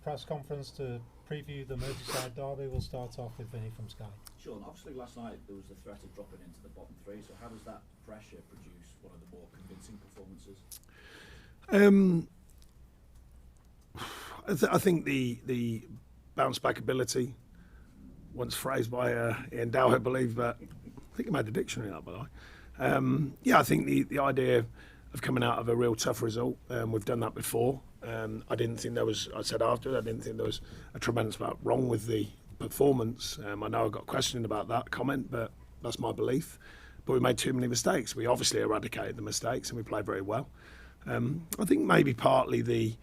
press conference to preview the Merseyside derby. We'll start off with Vinny from Sky. Sean, obviously last night there was the threat of dropping into the bottom three, so how does that pressure produce one of the more convincing performances? I think the bounce back ability, once phrased by Ian Dow, I believe, but I think he made the dictionary up, by the way. I think the idea of coming out of a real tough result, we've done that before. I didn't think there was, I said after, I didn't think there was a tremendous amount wrong with the performance. I know I got questioned about that comment, but that's my belief. But we made too many mistakes. We obviously eradicated the mistakes and we played very well. I think maybe partly the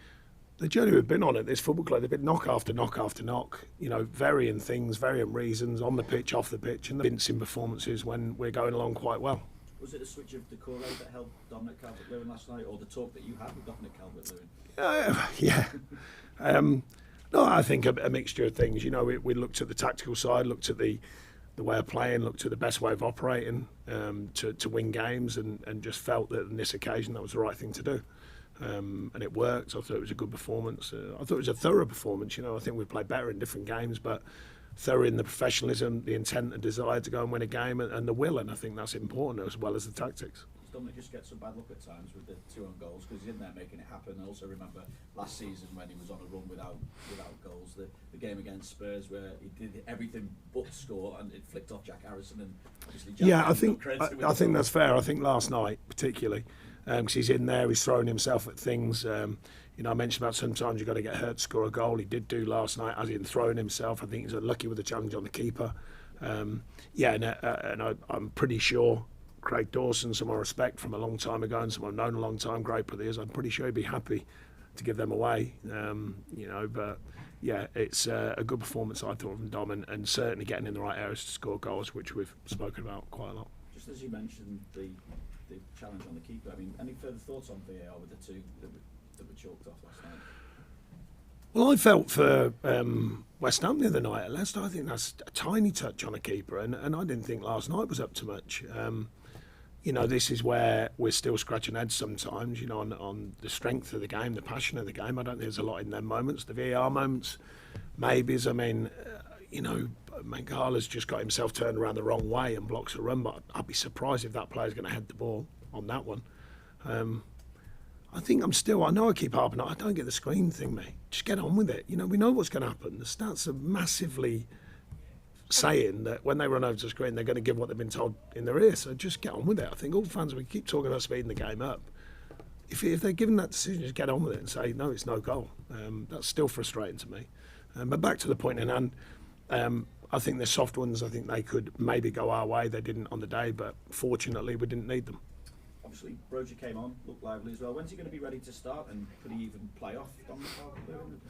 journey we've been on at this football club, they've been knock after knock after knock, varying things, varying reasons, on the pitch, off the pitch, and convincing performances when we're going along quite well. Was it a switch of decore that helped Dominic Calvert-Lewin last night, or the talk that you had with Dominic Calvert-Lewin? No, I think a mixture of things. We looked at the tactical side, looked at the way of playing, looked at the best way of operating to win games, and just felt that on this occasion that was the right thing to do. And it worked. I thought it was a good performance. I thought it was a thorough performance. I think we played better in different games, but thorough in the professionalism, the intent and desire to go and win a game, and the will, and I think that's important as well as the tactics. Does Dominic just get some bad luck at times with the 2 own goals, because he's in there making it happen? I also remember last season when he was on a run without goals, the game against Spurs where he did everything but score, and it flicked off Jack Harrison, and obviously Jack I think that's fair. I think last night particularly, because he's in there, he's throwing himself at things. I mentioned about sometimes you've got to get hurt to score a goal. He did do last night, as in throwing himself. I think he's unlucky with the challenge on the keeper. And I'm pretty sure Craig Dawson, someone I respect from a long time ago and someone I've known a long time, great players, I'm pretty sure he'd be happy to give them away. It's a good performance, I thought, from Dom, and certainly getting in the right areas to score goals, which we've spoken about quite a lot. Just as you mentioned the challenge on the keeper, any further thoughts on VAR with the two that were chalked off last night? Well, I felt for West Ham the other night at Leicester, I think that's a tiny touch on a keeper, and I didn't think last night was up to much. This is where we're still scratching heads sometimes, on the strength of the game, the passion of the game. I don't think there's a lot in them moments. The VAR moments, maybes. Mangala's just got himself turned around the wrong way and blocks a run, but I'd be surprised if that player's going to head the ball on that one. I know I keep harping, I don't get the screen thing, mate. Just get on with it. We know what's going to happen. The stats are massively saying that when they run over to the screen, they're going to give what they've been told in their ear. So just get on with it. I think all fans, we keep talking about speeding the game up. If they're given that decision, just get on with it and say, no, it's no goal. That's still frustrating to me. But back to the point in hand, I think the soft ones, I think they could maybe go our way. They didn't on the day, but fortunately we didn't need them. Obviously, Broja came on, looked lively as well. When's he going to be ready to start, and could he even play off Dominic Calvert-Lewin?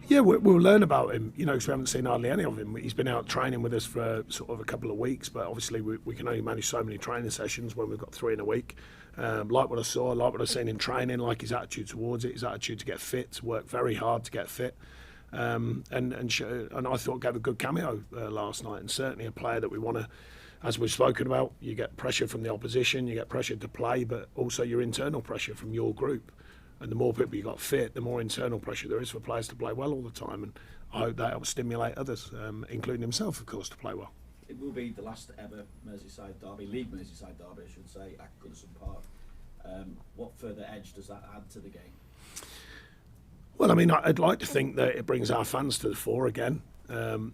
Yeah, we'll learn about him, because we haven't seen hardly any of him. He's been out training with us for sort of a couple of weeks, but obviously we can only manage so many training sessions when we've got 3 in a wek. Like what I saw, like what I've seen in training, like his attitude towards it, his attitude to get fit, to work very hard to get fit. And I thought gave a good cameo last night, and certainly a player that we want to, as we've spoken about, you get pressure from the opposition, you get pressure to play, but also your internal pressure from your group. And the more people you got fit, the more internal pressure there is for players to play well all the time. And I hope that helps stimulate others, including himself, of course, to play well. It will be the last ever Merseyside derby, League Merseyside derby, I should say, at Goodison Park. What further edge does that add to the game? Well, I'd like to think that it brings our fans to the fore again.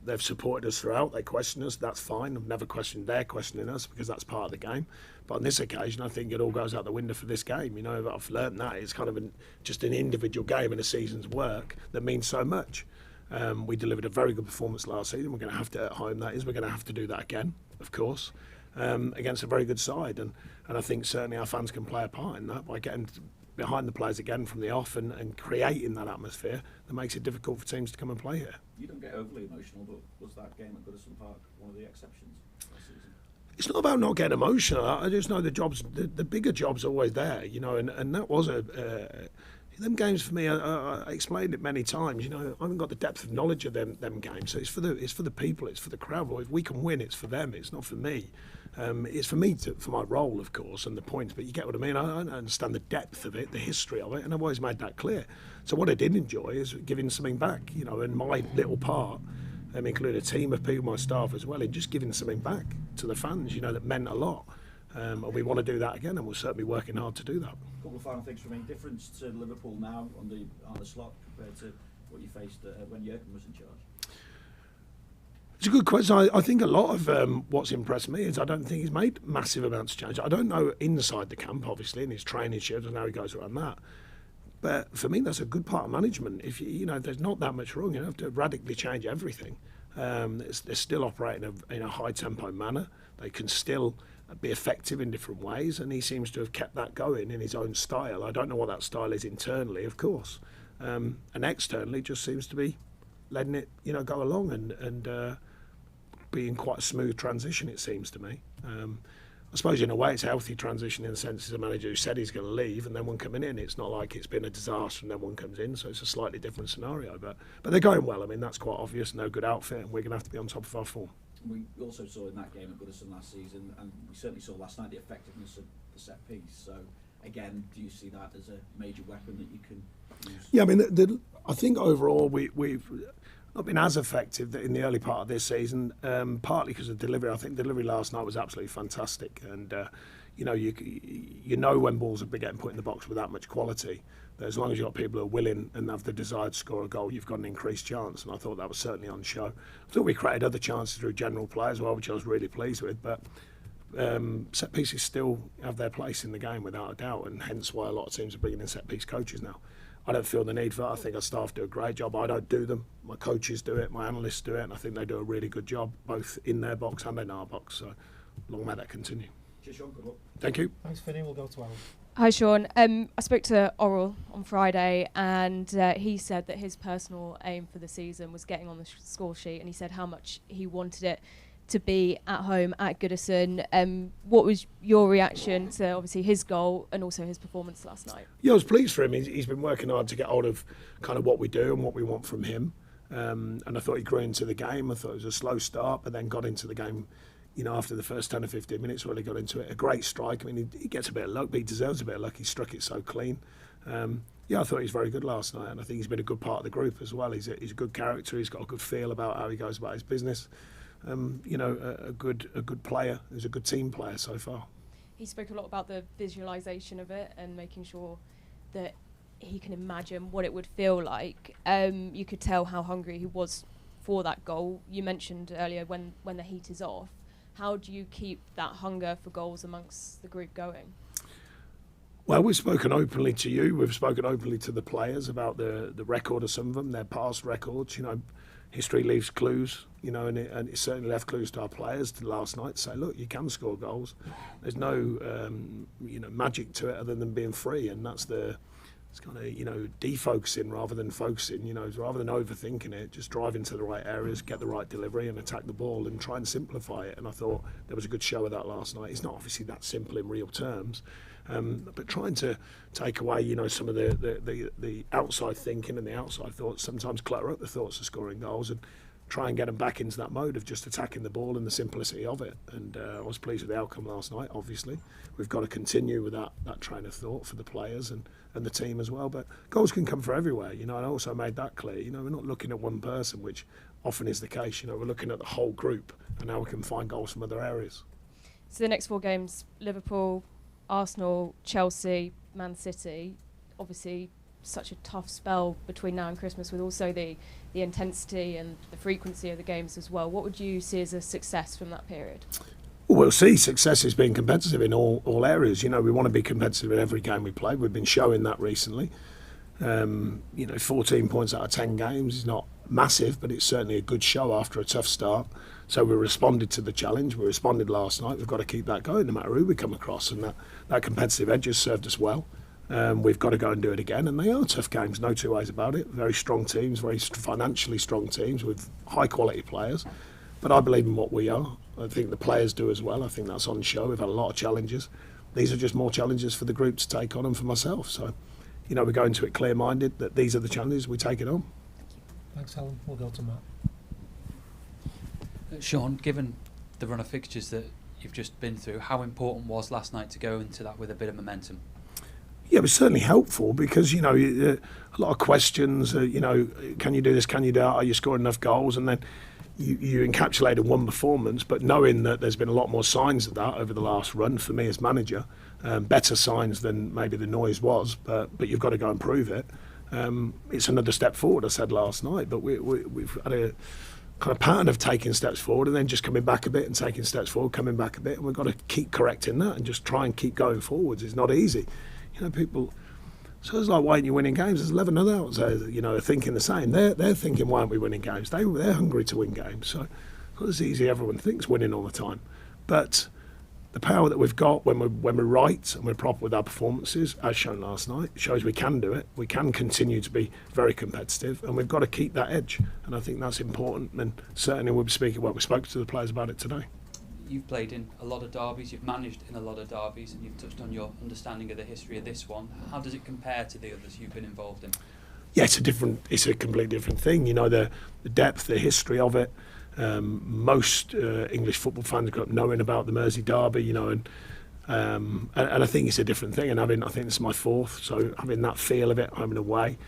They've supported us throughout. They question us. That's fine. I've never questioned their questioning us, because that's part of the game. But on this occasion, I think it all goes out the window for this game. I've learned that it's kind of just an individual game in a season's work that means so much. We delivered a very good performance last season. We're going to have to, at home that is, we're going to have to do that again, of course, against a very good side. And I think certainly our fans can play a part in that by getting behind the players again from the off and creating that atmosphere that makes it difficult for teams to come and play here. You don't get overly emotional, but was that game at Goodison Park one of the exceptions last season? It's not about not getting emotional. I just know the bigger job's always there, and that was Them games for me, I explained it many times. I haven't got the depth of knowledge of them games. So it's for the people, it's for the crowd. Well, if we can win, it's for them. It's not for me. It's for me for my role, of course, and the points. But you get what I mean. I understand the depth of it, the history of it, and I've always made that clear. So what I did enjoy is giving something back. And my little part, including a team of people, my staff as well, in just giving something back to the fans. That meant a lot. And we want to do that again, and we're certainly working hard to do that. A couple of final things for me. Difference to Liverpool now on the slot compared to what you faced when Jurgen was in charge? It's a good question. I think a lot of what's impressed me is I don't think he's made massive amounts of change. I don't know inside the camp, obviously, in his training shifts and how he goes around that. But for me, that's a good part of management. If there's not that much wrong, you don't have to radically change everything. They're still operating in a high tempo manner. They can still be effective in different ways, and he seems to have kept that going in his own style. I don't know what that style is internally, of course, and externally just seems to be letting it go along and being quite a smooth transition, it seems to me. I suppose in a way it's a healthy transition in the sense he's a manager who said he's going to leave and then one coming in. It's not like it's been a disaster and then one comes in, so it's a slightly different scenario, but they're going well. I mean, that's quite obvious. No good outfit, and we're going to have to be on top of our form. We also saw in that game at Goodison last season, and we certainly saw last night, the effectiveness of the set piece. So again, do you see that as a major weapon that you can use? Yeah, I mean, I think overall we've not been as effective in the early part of this season, partly because of delivery. I think delivery last night was absolutely fantastic, and you know when balls have been getting put in the box with that much quality, that as long as you've got people who are willing and have the desire to score a goal, you've got an increased chance, and I thought that was certainly on show. I thought we created other chances through general play as well, which I was really pleased with, but set pieces still have their place in the game without a doubt, and hence why a lot of teams are bringing in set piece coaches now. I don't feel the need for that. I think our staff do a great job. I don't do them. My coaches do it, my analysts do it, and I think they do a really good job, both in their box and in our box. So long may that continue. Cheers, Sean. Good luck. Thank you. Thanks, Finny. We'll go to Alan. Hi, Sean. I spoke to Oral on Friday, and he said that his personal aim for the season was getting on the score sheet, and he said how much he wanted it to be at home at Goodison. What was your reaction to obviously his goal and also his performance last night? Yeah, I was pleased for him. He's been working hard to get hold of kind of what we do and what we want from him. And I thought he grew into the game. I thought it was a slow start, but then got into the game, after the first 10 or 15 minutes, really got into it. A great strike. I mean, he gets a bit of luck, but he deserves a bit of luck. He struck it so clean. I thought he was very good last night, and I think he's been a good part of the group as well. He's a good character. He's got a good feel about how he goes about his business. A good player. He's a good team player so far. He spoke a lot about the visualisation of it and making sure that he can imagine what it would feel like. You could tell how hungry he was for that goal. You mentioned earlier when the heat is off. How do you keep that hunger for goals amongst the group going? Well, we've spoken openly to you. We've spoken openly to the players about the record of some of them, their past records. History leaves clues, and it certainly left clues to our players last night to say, look, you can score goals. There's no, magic to it other than being free, and it's kind of, defocusing rather than focusing, rather than overthinking it, just drive into the right areas, get the right delivery and attack the ball and try and simplify it. And I thought there was a good show of that last night. It's not obviously that simple in real terms, but trying to take away, some of the outside thinking and the outside thoughts, sometimes clutter up the thoughts of scoring goals and try and get them back into that mode of just attacking the ball and the simplicity of it. And I was pleased with the outcome last night, obviously. We've got to continue with that train of thought for the players and the team as well. But goals can come from everywhere, and I also made that clear. We're not looking at one person, which often is the case. We're looking at the whole group and how we can find goals from other areas. So the next 4 games, Liverpool, Arsenal, Chelsea, Man City, obviously such a tough spell between now and Christmas with also the intensity and the frequency of the games as well. What would you see as a success from that period? Well, we'll see. Success is being competitive in all areas. We want to be competitive in every game we play. We've been showing that recently. 14 points out of 10 games is not massive, but it's certainly a good show after a tough start. So we responded to the challenge. We responded last night. We've got to keep that going no matter who we come across, and that competitive edge has served us well. We've got to go and do it again, and they are tough games, no two ways about it. Very strong teams, very financially strong teams with high quality players. But I believe in what we are. I think the players do as well. I think that's on show. We've had a lot of challenges. These are just more challenges for the group to take on and for myself. So, you know, we go into it clear-minded that these are the challenges, we take it on. Thanks, Helen. We'll go to Matt. Sean, given the run of fixtures that you've just been through, how important was last night to go into that with a bit of momentum? Yeah, it was certainly helpful because, you know, a lot of questions, you know, can you do this, can you do that, are you scoring enough goals? And then you encapsulated one performance, but knowing that there's been a lot more signs of that over the last run for me as manager, better signs than maybe the noise was, but you've got to go and prove it. It's another step forward, I said last night, but we've had a kind of pattern of taking steps forward and then just coming back a bit and taking steps forward, coming back a bit, and we've got to keep correcting that and just try and keep going forwards. It's not easy. You know, people, so it's like, why aren't you winning games? There's 11 other out there, you know, are thinking the same. They're thinking, why aren't we winning games? They're hungry to win games. So it's not as easy everyone thinks winning all the time. But the power that we've got when we're right and we're proper with our performances, as shown last night, shows we can do it. We can continue to be very competitive, and we've got to keep that edge. And I think that's important. And certainly we spoke to the players about it today. You've played in a lot of derbies, you've managed in a lot of derbies, and you've touched on your understanding of the history of this one. How does it compare to the others you've been involved in? Yeah, it's a completely different thing. You know, the depth, the history of it. Most English football fans grew up knowing about the Mersey derby, you know, and I think it's a different thing. And I think this is my fourth, so having that feel of it, home and away,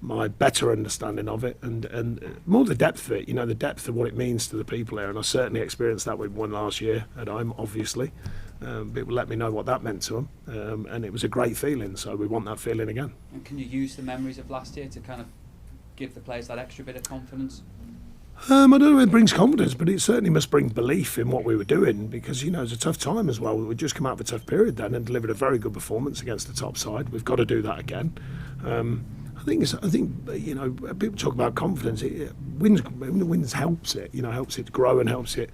my better understanding of it, and more the depth of it, you know, the depth of what it means to the people there. And I certainly experienced that with one last year at home, obviously. People let me know what that meant to them, and it was a great feeling. So we want that feeling again. And can you use the memories of last year to kind of give the players that extra bit of confidence? I don't know if it brings confidence, but it certainly must bring belief in what we were doing, because, you know, it's a tough time as well. We'd just come out of a tough period then and delivered a very good performance against the top side. We've got to do that again. I think you know, people talk about confidence. Wins helps it, you know, helps it grow and helps it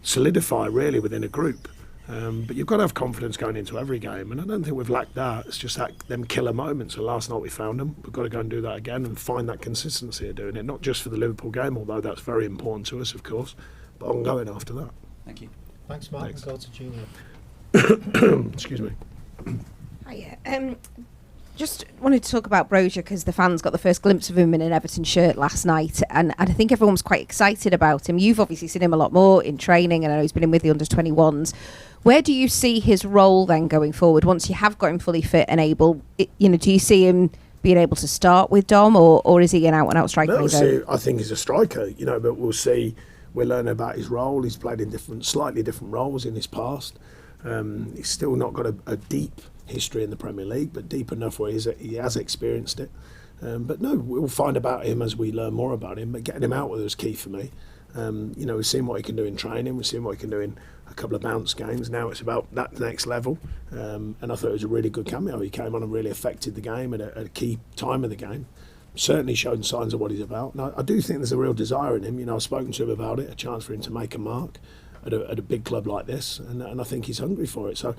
solidify really within a group. But you've got to have confidence going into every game, and I don't think we've lacked that. It's just that them killer moments. And last night we found them. We've got to go and do that again and find that consistency of doing it, not just for the Liverpool game, although that's very important to us, of course, but ongoing after that. Thank you. Thanks, Mark. Thanks. Go to Junior. Excuse me. Hiya. Just wanted to talk about Brozier because the fans got the first glimpse of him in an Everton shirt last night, and I think everyone was quite excited about him. You've obviously seen him a lot more in training, and I know he's been in with the under-21s. Where do you see his role then going forward once you have got him fully fit and able? You know, do you see him being able to start with Dom, or is he an out-and-out striker? I think he's a striker, you know, but we'll see. We'll learn about his role. He's played in slightly different roles in his past. He's still not got a deep history in the Premier League, but deep enough where he has experienced it. But no, we'll find about him as we learn more about him. But getting him out was key for me. You know, we've seen what he can do in training. We've seen what he can do in a couple of bounce games. Now it's about that next level. And I thought it was a really good cameo. He came on and really affected the game at a key time of the game. Certainly showing signs of what he's about. Now, I do think there's a real desire in him. You know, I've spoken to him about it, a chance for him to make a mark at a big club like this. And I think he's hungry for it. So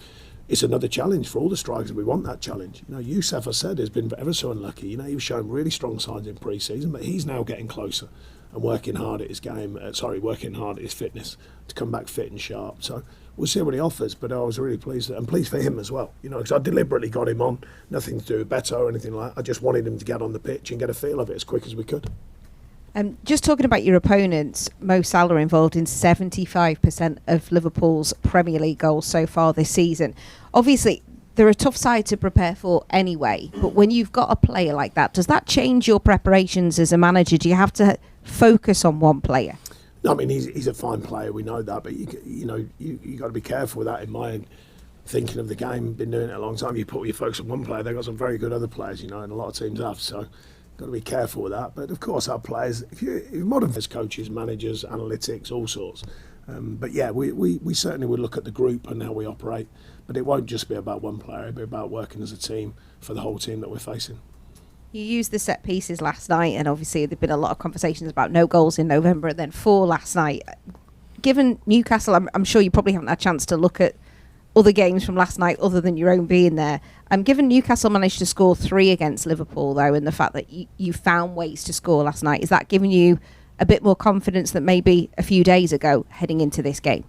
it's another challenge for all the strikers. We want that challenge. You know, Youssef, I said, has been ever so unlucky. You know, he was showing really strong signs in pre-season, but he's now getting closer and working hard at his game. Working hard at his fitness to come back fit and sharp. So we'll see what he offers. But I was really pleased, and pleased for him as well. You know, because I deliberately got him on, nothing to do with Beto or anything like that. I just wanted him to get on the pitch and get a feel of it as quick as we could. Just talking about your opponents, Mo Salah involved in 75% of Liverpool's Premier League goals so far this season. Obviously, they're a tough side to prepare for anyway, but when you've got a player like that, does that change your preparations as a manager? Do you have to focus on one player? No, I mean, he's a fine player, we know that, but you got to be careful with that in mind. Thinking of the game, been doing it a long time, you put your focus on one player, they've got some very good other players, you know, and a lot of teams have, so got to be careful with that. But of course our players, if you're modern as coaches, managers, analytics, all sorts, but yeah, we certainly would look at the group and how we operate, but it won't just be about one player, it'll be about working as a team for the whole team that we're facing. You used the set pieces last night, and obviously there've been a lot of conversations about no goals in November and then 4 last night. Given Newcastle, I'm sure you probably haven't had a chance to look at other games from last night other than your own being there. Given Newcastle managed to score 3 against Liverpool, though, and the fact that you found ways to score last night, is that giving you a bit more confidence than maybe a few days ago heading into this game?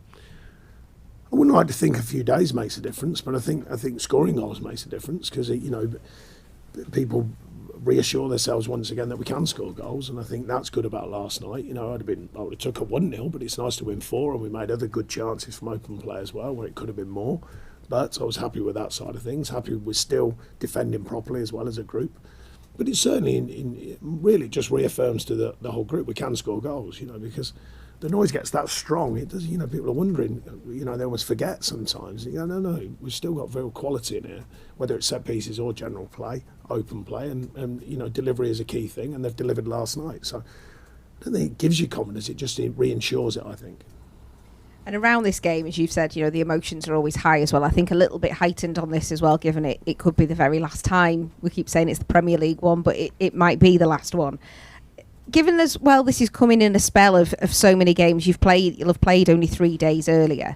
I wouldn't like to think a few days makes a difference, but I think scoring goals makes a difference because, you know, people reassure themselves once again that we can score goals, and I think that's good about last night. I would have took a 1-0, but it's nice to win 4, and we made other good chances from open play as well, where it could have been more. But I was happy with that side of things. Happy we're still defending properly as well as a group. But it certainly really just reaffirms to the whole group we can score goals, because the noise gets that strong. It does, people are wondering, they almost forget sometimes. No, we've still got real quality in here, whether it's set pieces or general play, open play, and delivery is a key thing, and they've delivered last night. So I don't think it gives you confidence, it just reinsures it, I think. And around this game, as you've said, the emotions are always high as well. I think a little bit heightened on this as well, given it could be the very last time. We keep saying it's the Premier League one, but it might be the last one. Given as well, this is coming in a spell of so many games you'll have played only 3 days earlier.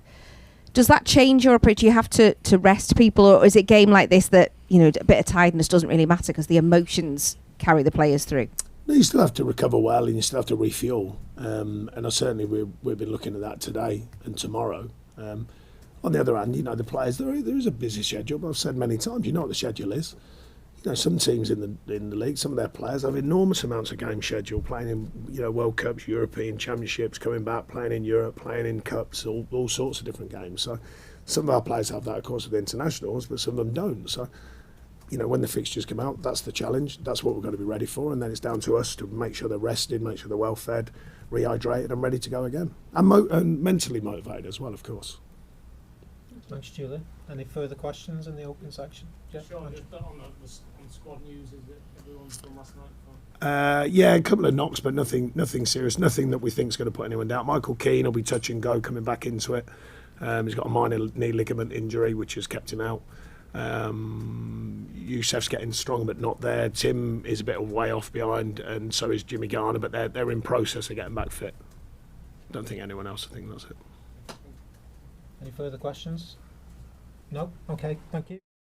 Does that change your approach? Do you have to rest people, or is it a game like this that, a bit of tiredness doesn't really matter because the emotions carry the players through? No, you still have to recover well, and you still have to refuel. And we've been looking at that today and tomorrow. On the other hand, the players, there is a busy schedule, but I've said many times, what the schedule is. Some teams in the league, some of their players have enormous amounts of game schedule, playing in World Cups, European Championships, coming back, playing in Europe, playing in cups, all sorts of different games. So some of our players have that, of course, with the internationals, but some of them don't. So when the fixtures come out, that's the challenge. That's what we're going to be ready for, and then it's down to us to make sure they're rested, make sure they're well fed, rehydrated, and ready to go again, and mentally motivated as well, of course. Thanks, Julie. Any further questions in the open section? Yeah. Sure, just on the squad news, is it everyone's from last night? Yeah, a couple of knocks, but nothing serious. Nothing that we think is going to put anyone down. Michael Keane will be touch and go, coming back into it. He's got a minor knee ligament injury, which has kept him out. Youssef's getting strong, but not there. Tim is a bit of way off behind, and so is Jimmy Garner, but they're in process of getting back fit. Don't think anyone else. I think that's it. Any further questions? No? Okay, thank you.